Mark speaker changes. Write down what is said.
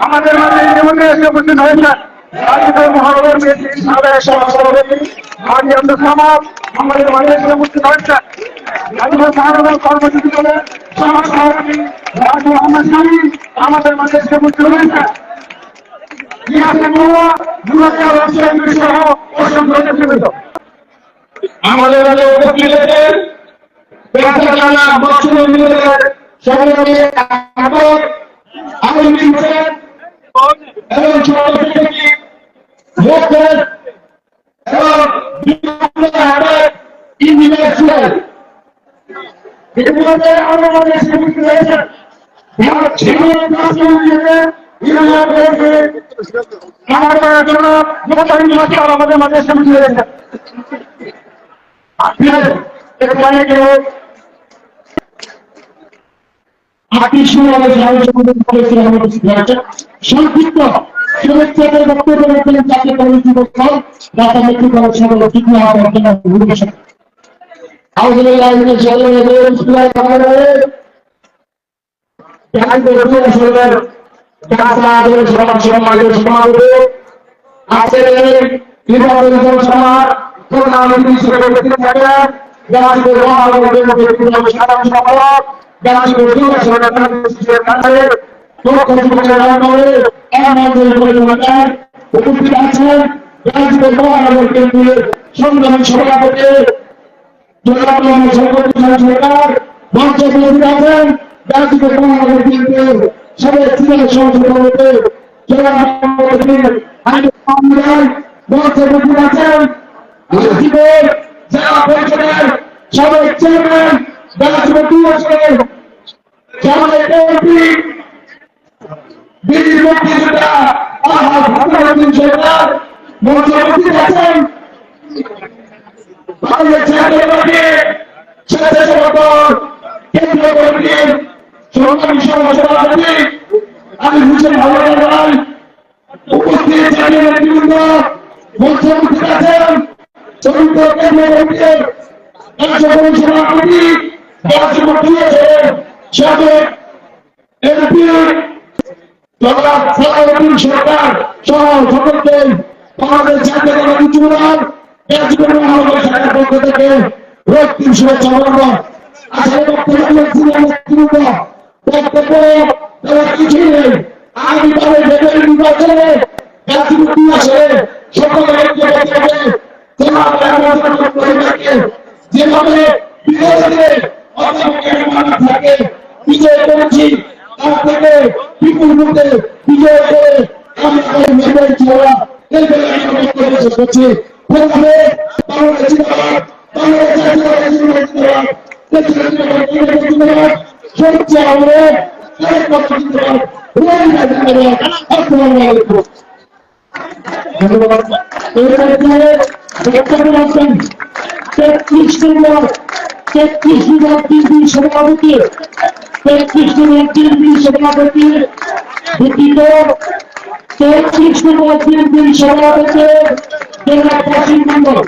Speaker 1: আমাদের মাঝে নিমন্ত্রণ এসে উপস্থিত হয়েছেন মহানগর বিএনপির সাবেক সভাপতি হাজি আব্দুল সামাদ আমাদের মাঝে এসে উপস্থিত হয়েছেন। কর্মসূচি দলের সমাজ সভাপতি রাজু আহমদ শামীম আমাদের মাঝে এসে উপস্থিত হয়েছেন। আমাদের মাঝে উপস্থিত হয়েছেন আমাদের মাঝে সংক্ষিপ্ত শুভেচ্ছাদের বক্তব্য রাখলেন জাতীয় কমিটি পক্ষ ঢাকা মেট্রো দলের সভাপতি উপস্থিত আছেন সংগ্রামী সভাপতি সরকার মঞ্চ উপস্থিত আছেন গাজীপুর মহানগর বিএনপির সাবেক সিনিয়র সভাপতি মঞ্চ উপস্থিত আছেন গাজীপুর জেলা পরিষদের সাবেক চেয়ারম্যান গাজীপুর দিবসের সাবেক এমপি বীর মুক্তিযোদ্ধা আলহাজ সরকার মঞ্চ উপস্থিত আছেন। কেন্দ্রীয় কমিটির সংগ্রামী সভাপতি আমি হুসেন ভাই উপস্থিত নেতৃবৃন্দ মঞ্চ উপস্থিত আছেন। চতুর্থ কেন্দ্রীয় কমিটির কার্যকরী সভাপতি গাজীপুর দিবসের সাবেক এমপি সরকার সহ সকলকে আমাদের জাতীয় যুবদল গাজীপুর মহানগর শাখার পক্ষ থেকে রক্তিম শুভেচ্ছা অভিনন্দন। আসলে বক্তব্য কিছুই নেই। আগামী কালে নির্বাচনে গাজীপুর দিবসে সকলের যেভাবে বিজয়ীদের থাকে বিজয় করেছি তার থেকে বিপুল মধ্যে বিজয় করে আমি নির্বাচিত হওয়া এই করছি সভাপতি সভাপতি দুঃখিত 33 নম্বর বিএনপির সভাপতি জেলা পশ্চিম মন্ডল